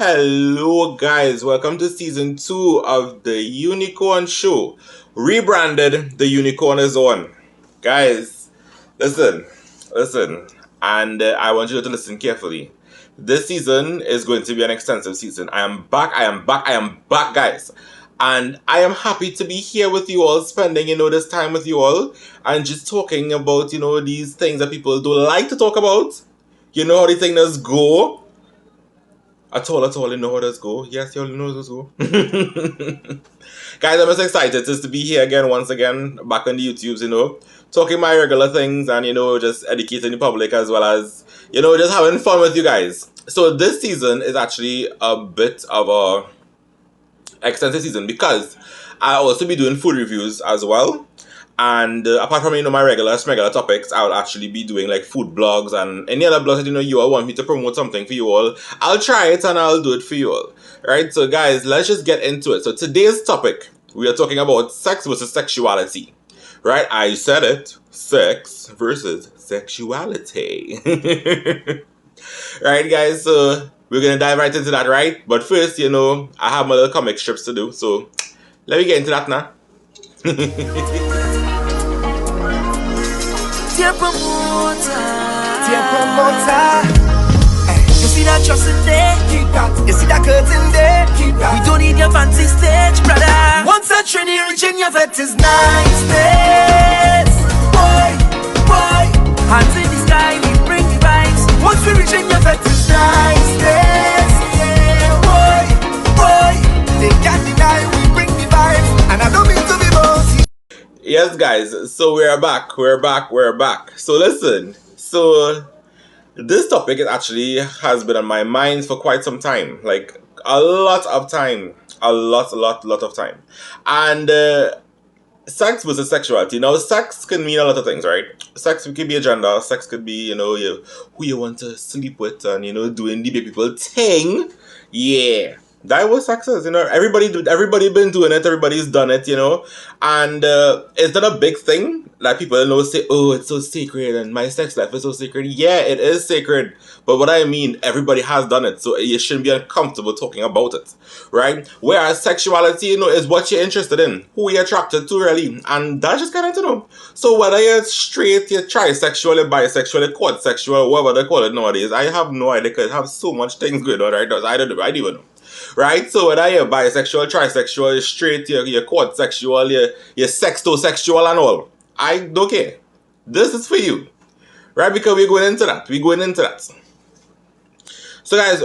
Hello, guys. Welcome to season 2 of the Unicorn Show. Rebranded, the Unicorn is on. Guys, listen, and I want you to listen carefully. This season is going to be an extensive season. I am back, guys. And I am happy to be here with you all, spending, this time with you all, and just talking about, these things that people don't like to talk about. You know how these things go. At all, you know how this go. Yes, you all know how this go. Guys, I'm just excited just to be here again, once again, back on the YouTubes, talking my regular things and, just educating the public as well as, just having fun with you guys. So this season is actually a bit of a extensive season because I'll also be doing food reviews as well. And apart from my regular topics, I'll actually be doing like food blogs and any other blogs that you all want me to promote something for you all. I'll try it and I'll do it for you all. Right, so guys, let's just get into it. So today's topic, we are talking about sex versus sexuality. Right, I said it, sex versus sexuality. Right, guys, so we're gonna dive right into that, right? But first, I have my little comic strips to do, so let me get into that now. Dear promoter, you see that dressing there? Keep that. You see that curtain there? Keep that. We don't need your fancy stage, brother. Once that trinity reaching your vet is niceness. Boy, hands in the sky, we bring the vibes. Once we reaching your vet is niceness. Yeah, boy, they can't deny we bring the vibes. And I don't mean to be bossy. Yes, guys, so we're back. So listen, this topic has been on my mind for quite some time, like a lot of time. And sex versus sexuality. Now, sex can mean a lot of things, right? Sex could be a gender, sex could be, who you want to sleep with and, doing the people thing. Yeah. That was sex is, everybody been doing it, everybody's done it, and it's not a big thing. Like people say, oh, it's so sacred and my sex life is so sacred. Yeah, it is sacred, but what I mean, everybody has done it, so you shouldn't be uncomfortable talking about it, right? Whereas sexuality, is what you're interested in, who you're attracted to, really, and that's just kind of So whether you're straight, you're trisexual, you're bisexual, you're quadsexual, whatever they call it nowadays, I have no idea because I have so much things going on right now. I don't even know. Right, so whether you're bisexual, trisexual, you're straight, you're quadsexual, you're sextosexual and all, I don't care. This is for you, right? Because we're going into that. So guys,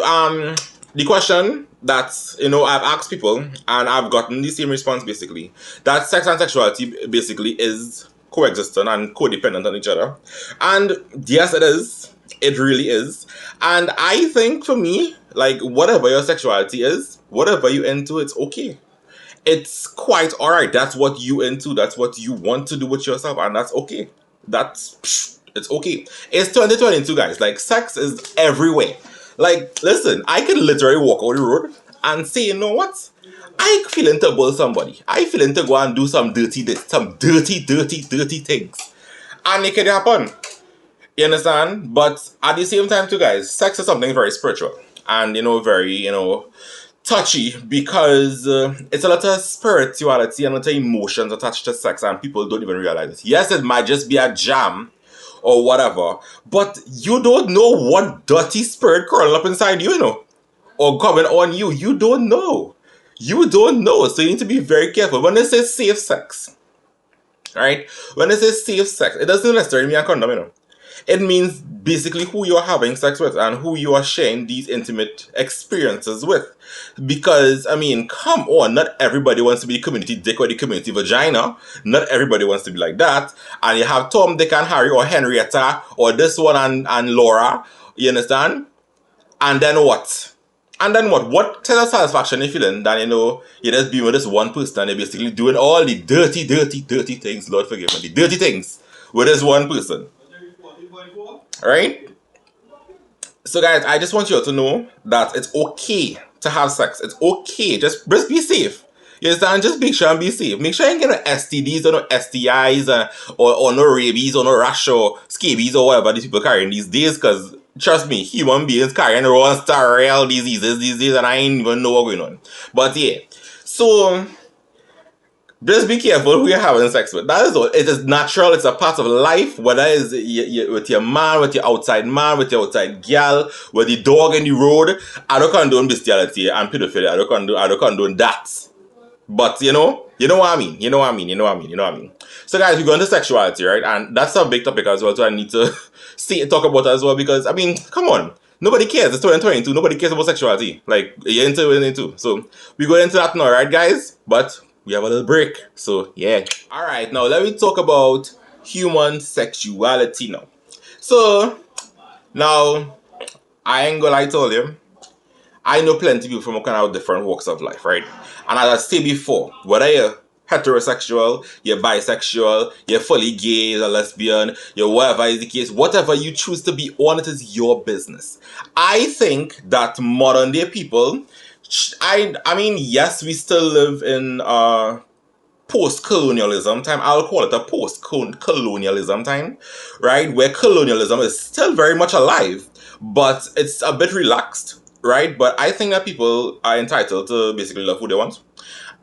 the question that I've asked people and I've gotten the same response basically, that sex and sexuality basically is coexistent and codependent on each other, and yes, it is. It really is. And I think for me, like, whatever your sexuality is, whatever you into, it's okay. It's quite alright. That's what you into. That's what you want to do with yourself. And that's okay. It's okay. It's 2022, guys. Like, sex is everywhere. Like, listen, I can literally walk on the road and say, you know what? I feeling to bull somebody. I feeling to go and do some dirty things. And it can happen. You understand? But at the same time too, guys, sex is something very spiritual and, very, touchy because it's a lot of spirituality and a lot of emotions attached to sex and people don't even realize it. Yes, it might just be a jam or whatever, but you don't know what dirty spirit curling up inside you, or coming on you. You don't know. So you need to be very careful. When they say safe sex, right? When they say safe sex, it doesn't necessarily mean a condom, It means basically who you're having sex with and who you are sharing these intimate experiences with. Because, I mean, come on, not everybody wants to be the community dick or the community vagina. Not everybody wants to be like that. And you have Tom, Dick, and Harry, or Henrietta, or this one and Laura. You understand? And then what? And then what? What type of satisfaction you feeling than, you just being with this one person and they're basically doing all the dirty, dirty, dirty things, Lord forgive me, the dirty things with this one person. Right? So guys, I just want you all to know that it's okay to have sex. It's okay. Just be safe. You understand? Just make sure and be safe. Make sure you get no STDs or no STIs or no rabies or no rash or scabies or whatever these people carrying these days. Because trust me, human beings carrying around sterile diseases these days and I ain't even know what's going on. But yeah. So just be careful who you're having sex with. That is all. It is natural. It's a part of life. Whether it's with your man, with your outside man, with your outside girl, with the dog in the road. I don't condone bestiality and pedophilia. I don't condone that. But you know what I mean. You know what I mean. You know what I mean. You know what I mean. So guys, we're going to sexuality, right? And that's a big topic as well. So I need to talk about it as well because I mean, come on. Nobody cares. It's 2022. Nobody cares about sexuality. Like, you're into. So we go into that now, right, guys? But we have a little break. So yeah. Alright, now let me talk about human sexuality now. So now I ain't gonna lie to you. I know plenty of people from kind of different walks of life, right? And as I said before, whether you're heterosexual, you're bisexual, you're fully gay, you're a lesbian, you're whatever is the case, whatever you choose to be on, it is your business. I think that modern day people, I mean, yes, we still live in post-colonialism time. I'll call it a post-colonialism time, right? Where colonialism is still very much alive, but it's a bit relaxed, right? But I think that people are entitled to basically love who they want.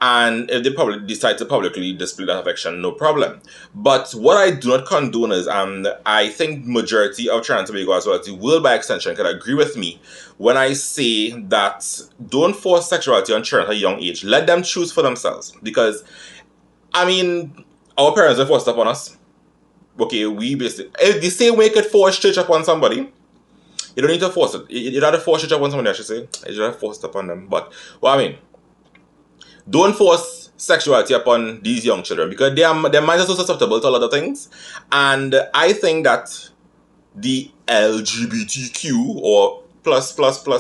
And if they probably decide to publicly display that affection, no problem. But what I do not condone is, and I think majority of Trinidad and Tobago as well as the world by extension can agree with me when I say that don't force sexuality on children at a young age. Let them choose for themselves. Because I mean, our parents are forced upon us. Okay, we basically, if the same way you could force church upon somebody, you don't need to force it. You don't have to force church upon somebody, I should say. You don't have to force it upon them. But, well, I mean, don't force sexuality upon these young children because their minds are so susceptible to a lot of things. And I think that the LGBTQ or plus,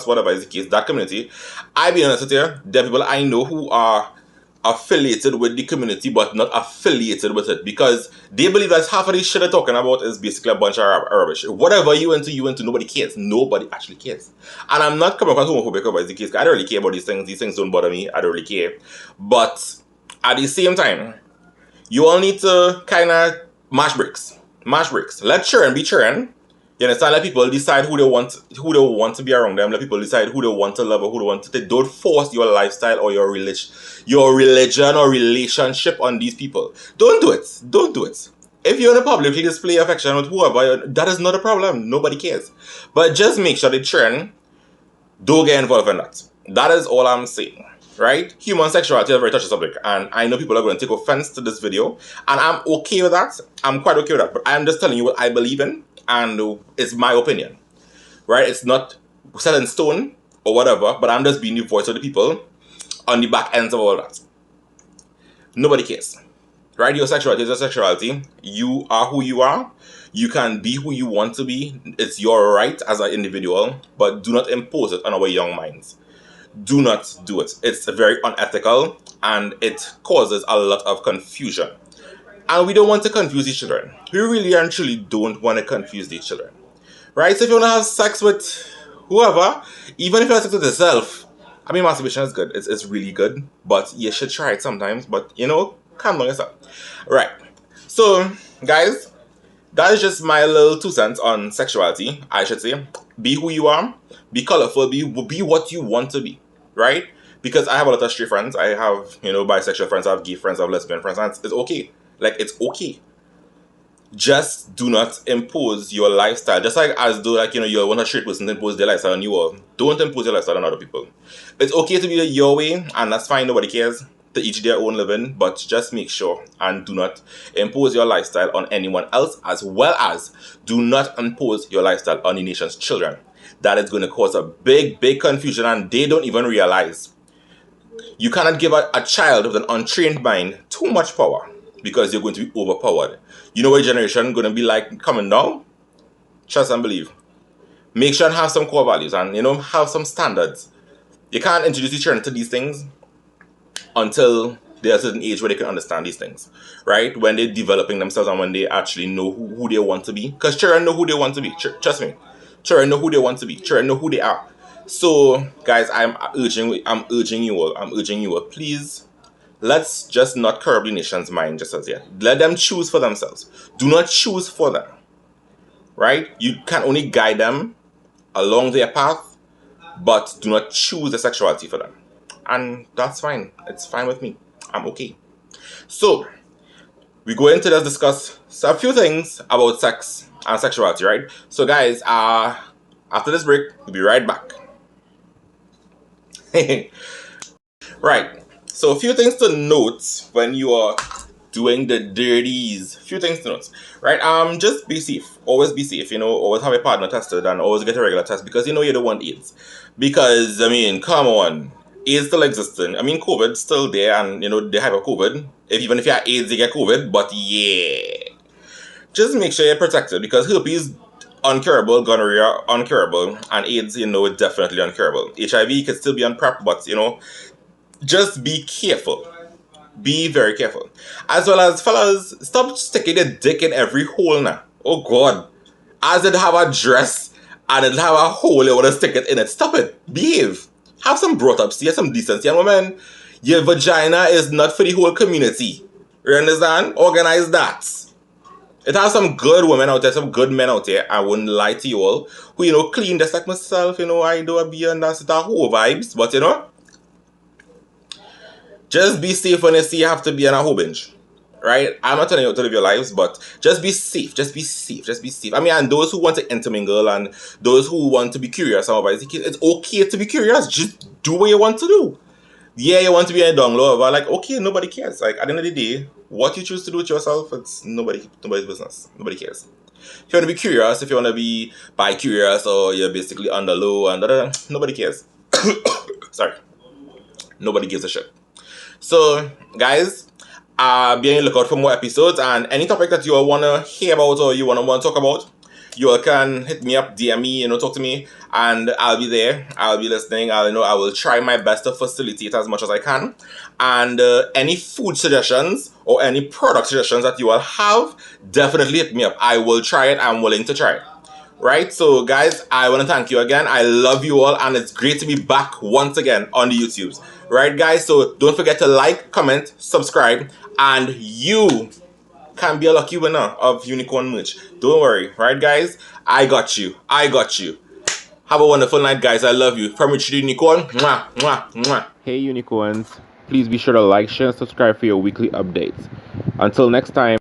whatever is the case, that community, I be honest with you, there are people I know who are affiliated with the community but not affiliated with it because they believe that half of this shit they're talking about is basically a bunch of rubbish. Whatever you into, nobody cares. Nobody actually cares. And I'm not coming across homophobic about the case. I don't really care about these things. These things don't bother me. I don't really care. But at the same time, you all need to kind of mash bricks. Let children be children. You understand? Let people decide who they want to be around them. Let people decide who they want to love or who they want to. Don't force your lifestyle or your religion or relationship on these people. Don't do it. If you want to publicly display affection with whoever, that is not a problem. Nobody cares. But just make sure the children don't get involved in that. That is all I'm saying. Right? Human sexuality is a very touchy subject, and I know people are going to take offense to this video, and I'm okay with that. I'm quite okay with that, but I'm just telling you what I believe in, and it's my opinion. Right? It's not set in stone or whatever, but I'm just being the voice of the people on the back ends of all that. Nobody cares. Right? Your sexuality is your sexuality. You are who you are. You can be who you want to be. It's your right as an individual, but do not impose it on our young minds. Do not do it. It's very unethical and it causes a lot of confusion. And we don't want to confuse these children. We really and truly don't want to confuse these children. Right? So if you want to have sex with whoever, even if you have sex with yourself, I mean, masturbation is good. It's really good. But you should try it sometimes. But, calm down yourself. Right. So, guys, that is just my little 2 cents on sexuality, I should say. Be who you are. Be colorful. Be what you want to be. Right? Because I have a lot of straight friends. I have, bisexual friends. I have gay friends. I have lesbian friends. And it's okay. Like, it's okay. Just do not impose your lifestyle. Just like as though, you want a straight person to impose their lifestyle on you all. Don't impose your lifestyle on other people. It's okay to be your way, and that's fine. Nobody cares. To each their own living. But just make sure and do not impose your lifestyle on anyone else, as well as do not impose your lifestyle on the nation's children. That is going to cause a big, big confusion, and they don't even realize. You cannot give a child with an untrained mind too much power because you're going to be overpowered. You know what generation going to be like coming down? Trust and believe. Make sure and have some core values and, have some standards. You can't introduce your children to these things until they're a certain age where they can understand these things, right? When they're developing themselves and when they actually know who they want to be. Because children know who they want to be. Trust me. Children know who they want to be. Children know who they are. So, guys, I'm urging you all, please, let's just not curb the nation's mind just as yet. Let them choose for themselves. Do not choose for them, right? You can only guide them along their path, but do not choose the sexuality for them. And that's fine. It's fine with me. I'm okay. So, we go into this discuss a few things about sex and sexuality, right? So, guys, after this break, we'll be right back. Right. So, a few things to note when you are doing the dirties. Few things to note, right? Just be safe. Always be safe. Always have a partner tested and always get a regular test because you don't want AIDS. Because come on, AIDS still existing. COVID's still there, and they have a COVID. Even if you have AIDS, you get COVID. But yeah, just make sure you're protected because herpes uncurable, gonorrhea uncurable, and AIDS definitely uncurable. HIV can still be on PrEP, but just be careful. Be very careful. As well as, fellas, stop sticking your dick in every hole now. Oh God. As it have a dress and it have a hole, you want to stick it in it. Stop it. Behave. Have some brought up. See, some decency. And women, your vagina is not for the whole community. You understand? Organize that. It has some good women out there, some good men out there. I wouldn't lie to you all. Who, clean just like myself. I do a beer and that's the whole vibes. But, just be safe when you see you have to be in a whole binge. Right? I'm not telling you to live your lives, but just be safe. Just be safe. Just be safe. And those who want to intermingle and those who want to be curious about it, it's okay to be curious. Just do what you want to do. Yeah, you want to be a dung lover. Like, okay, nobody cares. Like, at the end of the day, what you choose to do with yourself, it's nobody's business. Nobody cares. If you want to be curious, if you want to be bi-curious, or you're basically on the low and nobody cares. Sorry. Nobody gives a shit. So, guys, be on the lookout for more episodes, and any topic that you all want to hear about or you want to talk about, you all can hit me up, DM me, talk to me, and I'll be there. I'll be listening. I will try my best to facilitate as much as I can. And any food suggestions or any product suggestions that you all have, definitely hit me up. I will try it. I'm willing to try it. Right? So, guys, I want to thank you again. I love you all, and it's great to be back once again on the YouTubes. Right, guys? So, don't forget to like, comment, subscribe, and you can be a lucky winner of unicorn merch. Don't worry. Right, guys? I got you. I got you. Have a wonderful night, guys. I love you. From Richard Unicorn. Mwah, mwah, mwah. Hey, unicorns. Please be sure to like, share, and subscribe for your weekly updates. Until next time.